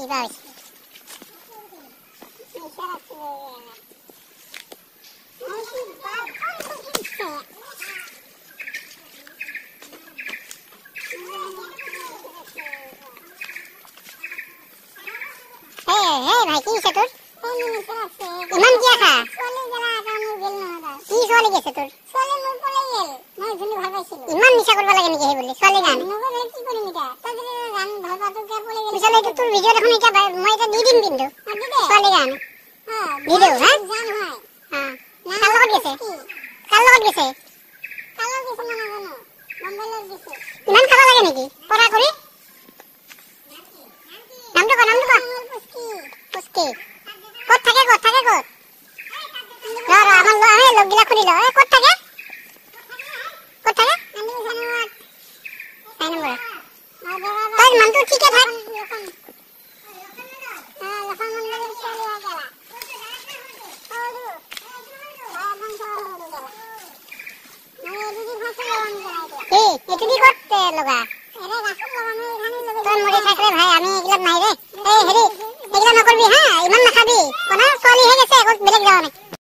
বাস ভাই কি তোর ইমান কি খা কি চলে গেছে তোর ইমান নিশা করবা লাগে নাকি বলি চলে গান চলে তো তোর ভিডিও দেখুন এটা মই এটা দি দিম কিন্তু চলে গান ভিডিও হ্যাঁ হ্যাঁ কাল লগত গেছে ইমান খাবা লাগে নাকি পড়া কৰি নামটো ক পুষ্টি কত থাকে আমার লোকগিলা খুলি ল কত থাকে তোর মান তো ঠিক আছে এটুদি করতে লগা